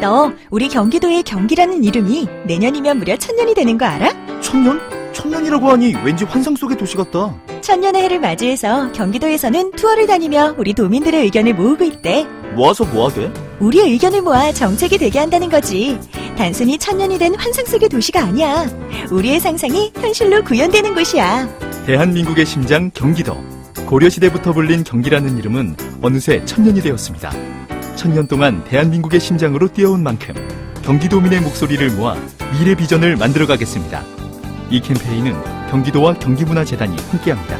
너 우리 경기도의 경기라는 이름이 내년이면 무려 1000년이 되는 거 알아? 1000년? 1000년이라고 하니 왠지 환상 속의 도시 같다. 1000년의 해를 맞이해서 경기도에서는 투어를 다니며 우리 도민들의 의견을 모으고 있대. 모아서 뭐하게? 우리의 의견을 모아 정책이 되게 한다는 거지. 단순히 1000년이 된 환상 속의 도시가 아니야. 우리의 상상이 현실로 구현되는 곳이야. 대한민국의 심장 경기도. 고려시대부터 불린 경기라는 이름은 어느새 1000년이 되었습니다. 1000년 동안 대한민국의 심장으로 뛰어온 만큼 경기도민의 목소리를 모아 미래 비전을 만들어가겠습니다. 이 캠페인은 경기도와 경기문화재단이 함께합니다.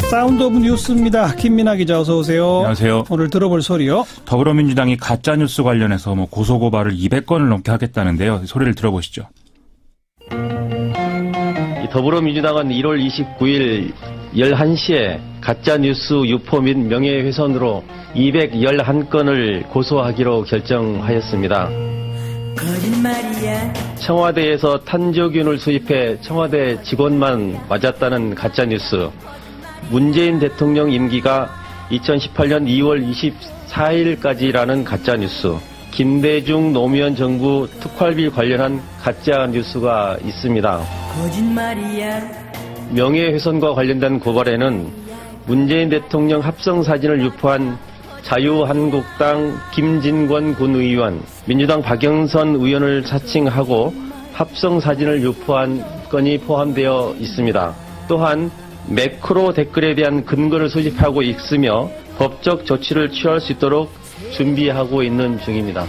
사운드 오브 뉴스입니다. 김민아 기자 어서 오세요. 안녕하세요. 오늘 들어볼 소리요. 더불어민주당이 가짜뉴스 관련해서 고소고발을 200건을 넘게 하겠다는데요. 소리를 들어보시죠. 더불어민주당은 1월 29일 11시에 가짜뉴스 유포 및 명예훼손으로 211건을 고소하기로 결정하였습니다. 거짓말이야. 청와대에서 탄저균을 수입해 청와대 직원만 맞았다는 가짜뉴스. 문재인 대통령 임기가 2018년 2월 24일까지라는 가짜뉴스. 김대중 노무현 정부 특활비 관련한 가짜뉴스가 있습니다. 거짓말이야. 명예훼손과 관련된 고발에는 문재인 대통령 합성사진을 유포한 자유한국당 김진권 군의원, 민주당 박영선 의원을 사칭하고 합성사진을 유포한 건이 포함되어 있습니다. 또한 매크로 댓글에 대한 근거를 수집하고 있으며 법적 조치를 취할 수 있도록 준비하고 있는 중입니다.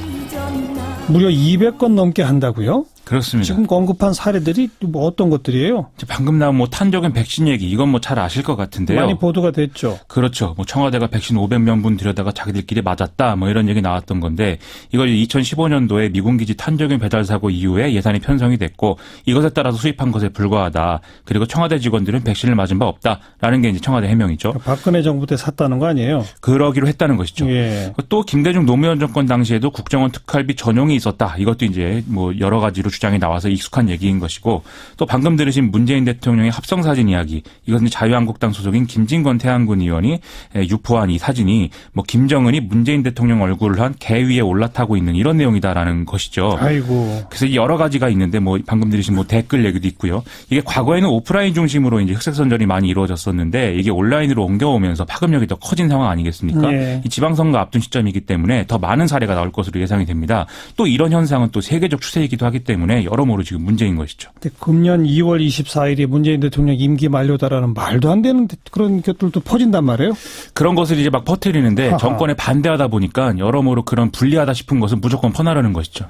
무려 200건 넘게 한다고요? 그렇습니다. 지금 언급한 사례들이 뭐 어떤 것들이에요? 방금 나온 탄저균 백신 얘기 이건 잘 아실 것 같은데요. 많이 보도가 됐죠. 그렇죠. 청와대가 백신 500명분 들여다가 자기들끼리 맞았다 이런 얘기 나왔던 건데 이걸 2015년도에 미군기지 탄저균 배달 사고 이후에 예산이 편성이 됐고 이것에 따라서 수입한 것에 불과하다. 그리고 청와대 직원들은 백신을 맞은 바 없다라는 게 이제 청와대 해명이죠. 박근혜 정부 때 샀다는 거 아니에요? 그러기로 했다는 것이죠. 예. 또 김대중 노무현 정권 당시에도 국정원 특활비 전용이 있었다. 이것도 이제 여러 가지로 주장이 나와서 익숙한 얘기인 것이고 또 방금 들으신 문재인 대통령의 합성사진 이야기 이것은 자유한국당 소속인 김진권 태안군 의원이 유포한 이 사진이 김정은이 문재인 대통령 얼굴을 한 개 위에 올라타고 있는 이런 내용이다라는 것이죠. 아이고. 그래서 여러 가지가 있는데 방금 들으신 댓글 얘기도 있고요. 이게 과거에는 오프라인 중심으로 이제 흑색선전이 많이 이루어졌었는데 이게 온라인으로 옮겨오면서 파급력이 더 커진 상황 아니겠습니까? 네. 이 지방선거 앞둔 시점이기 때문에 더 많은 사례가 나올 것으로 예상이 됩니다. 또 이런 현상은 또 세계적 추세이기도 하기 때문에 여러모로 지금 문제인 것이죠. 금년 2월 24일이 문재인 대통령 임기 만료다라는 말도 안 되는 그런 것들도 퍼진단 말이에요? 그런 것을 이제 퍼뜨리는데 정권에 반대하다 보니까 여러모로 그런 불리하다 싶은 것은 무조건 퍼나르는 것이죠.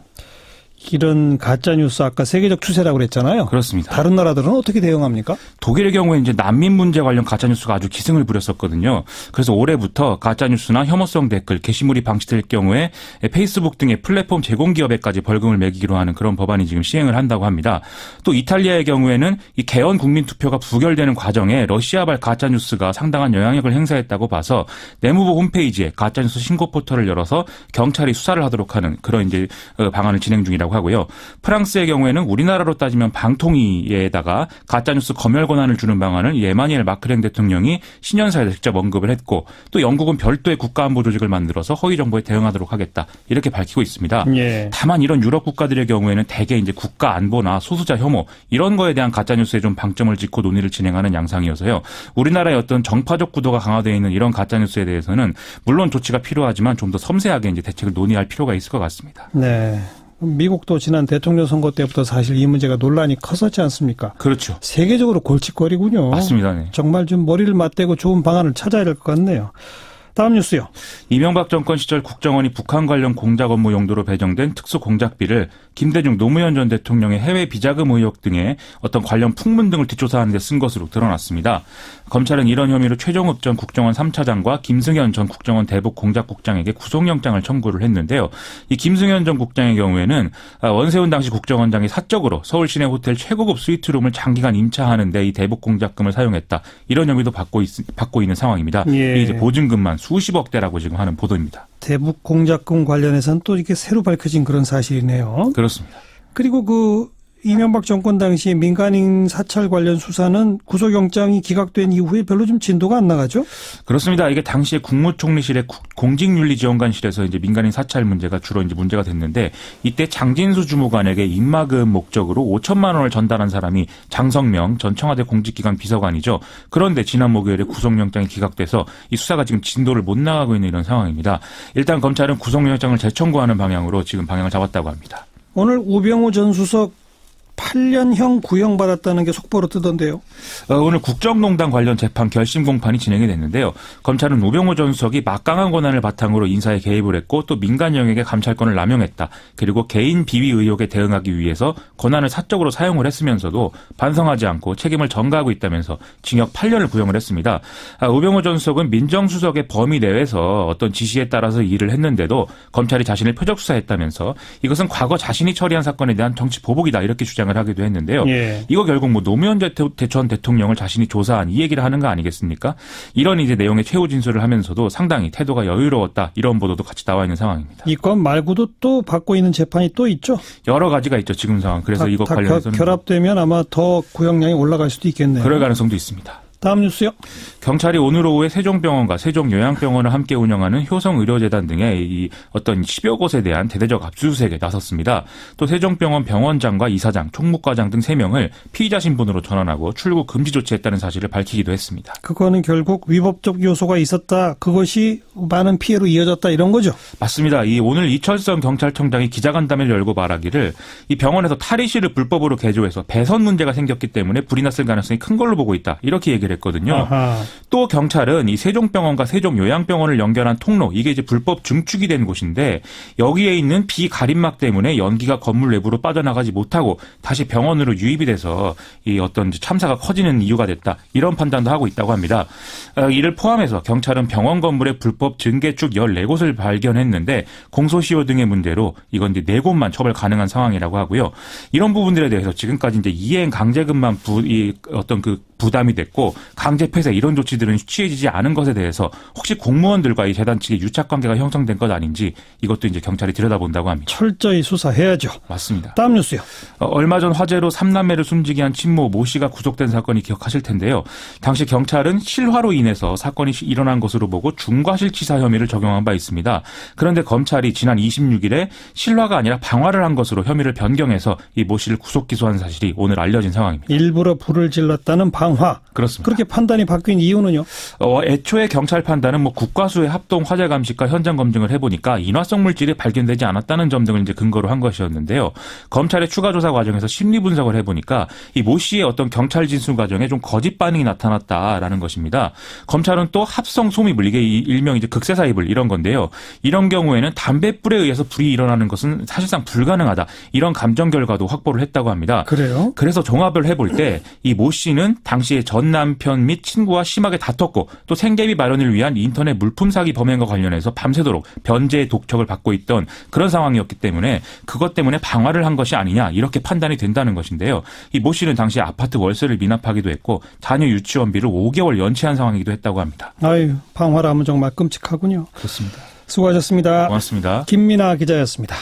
이런 가짜뉴스 아까 세계적 추세라고 그랬잖아요. 그렇습니다. 다른 나라들은 어떻게 대응합니까? 독일의 경우에 이제 난민 문제 관련 가짜뉴스가 아주 기승을 부렸었거든요. 그래서 올해부터 가짜뉴스나 혐오성 댓글, 게시물이 방치될 경우에 페이스북 등의 플랫폼 제공기업에까지 벌금을 매기기로 하는 그런 법안이 지금 시행을 한다고 합니다. 또 이탈리아의 경우에는 이 개헌 국민투표가 부결되는 과정에 러시아발 가짜뉴스가 상당한 영향력을 행사했다고 봐서 내무부 홈페이지에 가짜뉴스 신고 포털을 열어서 경찰이 수사를 하도록 하는 그런 이제 방안을 진행 중이라고 하고요. 프랑스의 경우에는 우리나라로 따지면 방통위에다가 가짜뉴스 검열 권한을 주는 방안을 에마니엘 마크랭 대통령이 신년사에서 직접 언급을 했고 또 영국은 별도의 국가안보 조직을 만들어서 허위 정보에 대응하도록 하겠다 이렇게 밝히고 있습니다. 예. 다만 이런 유럽 국가들의 경우에는 대개 이제 국가안보나 소수자 혐오 이런 거에 대한 가짜뉴스에 좀 방점을 찍고 논의를 진행하는 양상이어서요. 우리나라의 어떤 정파적 구도가 강화되어 있는 이런 가짜뉴스에 대해서는 물론 조치가 필요하지만 좀 더 섬세하게 이제 대책을 논의할 필요가 있을 것 같습니다. 네. 미국도 지난 대통령 선거 때부터 사실 이 문제가 논란이 컸었지 않습니까? 그렇죠. 세계적으로 골칫거리군요. 맞습니다. 네. 정말 좀 머리를 맞대고 좋은 방안을 찾아야 될 것 같네요. 다음 뉴스요. 이명박 정권 시절 국정원이 북한 관련 공작 업무 용도로 배정된 특수 공작비를 김대중 노무현 전 대통령의 해외 비자금 의혹 등의 어떤 관련 풍문 등을 뒷조사하는 데 쓴 것으로 드러났습니다. 검찰은 이런 혐의로 최종욱 전 국정원 3차장과 김승현 전 국정원 대북 공작국장에게 구속영장을 청구를 했는데요. 이 김승현 전 국장의 경우에는 원세훈 당시 국정원장이 사적으로 서울 시내 호텔 최고급 스위트룸을 장기간 임차하는 데 이 대북 공작금을 사용했다. 이런 혐의도 받고 있는 상황입니다. 예. 이게 이제 보증금만 수십억 대라고 지금 하는 보도입니다. 대북 공작금 관련해서는 또 이렇게 새로 밝혀진 그런 사실이네요. 그렇습니다. 그리고 이명박 정권 당시 민간인 사찰 관련 수사는 구속영장이 기각된 이후에 별로 좀 진도가 안 나가죠? 그렇습니다. 이게 당시에 국무총리실의 공직윤리지원관실에서 이제 민간인 사찰 문제가 주로 이제 문제가 됐는데 이때 장진수 주무관에게 입막음 목적으로 5천만 원을 전달한 사람이 장성명 전 청와대 공직기강 비서관이죠. 그런데 지난 목요일에 구속영장이 기각돼서 이 수사가 지금 진도를 못 나가고 있는 이런 상황입니다. 일단 검찰은 구속영장을 재청구하는 방향으로 지금 방향을 잡았다고 합니다. 오늘 우병우 전 수석 8년형 구형받았다는 게 속보로 뜨던데요. 오늘 국정농단 관련 재판 결심 공판이 진행이 됐는데요. 검찰은 우병우 전 수석이 막강한 권한을 바탕으로 인사에 개입을 했고 또 민간 영역의 감찰권을 남용했다. 그리고 개인 비위 의혹에 대응하기 위해서 권한을 사적으로 사용을 했으면서도 반성하지 않고 책임을 전가하고 있다면서 징역 8년을 구형을 했습니다. 우병우 전 수석은 민정수석의 범위 내에서 어떤 지시에 따라서 일을 했는데도 검찰이 자신을 표적 수사했다면서 이것은 과거 자신이 처리한 사건에 대한 정치 보복이다 이렇게 주장을 하기도 했는데요. 예. 이거 결국 뭐 노무현 전 대통령을 자신이 조사한 이 얘기를 하는 거 아니겠습니까? 이런 이제 내용의 최후 진술을 하면서도 상당히 태도가 여유로웠다 이런 보도도 같이 나와 있는 상황입니다. 이 건 말고도 또 받고 있는 재판이 또 있죠? 여러 가지가 있죠 지금 상황. 그래서 이것 관련해서는 결합되면 아마 더 구형량이 올라갈 수도 있겠네요. 그럴 가능성도 있습니다. 다음 뉴스요. 경찰이 오늘 오후에 세종병원과 세종요양병원을 함께 운영하는 효성의료재단 등의 이 어떤 10여 곳에 대한 대대적 압수수색에 나섰습니다. 또 세종병원 병원장과 이사장, 총무과장 등 3명을 피의자 신분으로 전환하고 출국 금지 조치했다는 사실을 밝히기도 했습니다. 그거는 결국 위법적 요소가 있었다. 그것이 많은 피해로 이어졌다 이런 거죠? 맞습니다. 오늘 이철성 경찰청장이 기자간담회를 열고 말하기를 이 병원에서 탈의실을 불법으로 개조해서 배선 문제가 생겼기 때문에 불이 났을 가능성이 큰 걸로 보고 있다. 이렇게 얘기를 했거든요. 아하. 또 경찰은 이 세종병원과 세종요양병원을 연결한 통로 이게 이제 불법 중축이 된 곳인데 여기에 있는 비가림막 때문에 연기가 건물 내부로 빠져나가지 못하고 다시 병원으로 유입이 돼서 이 어떤 참사가 커지는 이유가 됐다. 이런 판단도 하고 있다고 합니다. 이를 포함해서 경찰은 병원 건물의 불법 증개축 14곳을 발견했는데 공소시효 등의 문제로 이건 이제 4곳만 처벌 가능한 상황이라고 하고요. 이런 부분들에 대해서 지금까지 이제 이행 강제금만 어떤 그 부담이 됐고 강제 폐쇄 이런 조치들은 취해지지 않은 것에 대해서 혹시 공무원들과 이 재단 측의 유착 관계가 형성된 것 아닌지 이것도 이제 경찰이 들여다본다고 합니다. 철저히 수사해야죠. 맞습니다. 다음 뉴스요. 얼마 전 화재로 3남매를 숨지게 한 친모 모 씨가 구속된 사건이 기억하실 텐데요. 당시 경찰은 실화로 인해서 사건이 일어난 것으로 보고 중과실치사 혐의를 적용한 바 있습니다. 그런데 검찰이 지난 26일에 실화가 아니라 방화를 한 것으로 혐의를 변경해서 이 모 씨를 구속 기소한 사실이 오늘 알려진 상황입니다. 일부러 불을 질렀다는 방화. 그렇습니다. 그렇게 판단이 바뀐 이유는요? 애초에 경찰 판단은 국과수의 합동 화재 감식과 현장 검증을 해보니까 인화성 물질이 발견되지 않았다는 점 등을 이제 근거로 한 것이었는데요. 검찰의 추가 조사 과정에서 심리 분석을 해보니까 이 모 씨의 어떤 경찰 진술 과정에 좀 거짓 반응이 나타났다라는 것입니다. 검찰은 또 합성 소미불 이게 일명 이제 극세사이불 이런 건데요. 이런 경우에는 담뱃불에 의해서 불이 일어나는 것은 사실상 불가능하다. 이런 감정 결과도 확보를 했다고 합니다. 그래요? 그래서 종합을 해볼 때 이 모 씨는 당시에 전 남편 및 친구와 심하게 다퉜고 또 생계비 마련을 위한 인터넷 물품 사기 범행과 관련해서 밤새도록 변제의 독촉을 받고 있던 그런 상황이었기 때문에 그것 때문에 방화를 한 것이 아니냐 이렇게 판단이 된다는 것인데요. 이 모 씨는 당시 아파트 월세를 미납하기도 했고 자녀 유치원비를 5개월 연체한 상황이기도 했다고 합니다. 아유, 방화라면 정말 끔찍하군요. 그렇습니다. 수고하셨습니다. 고맙습니다. 김민아 기자였습니다.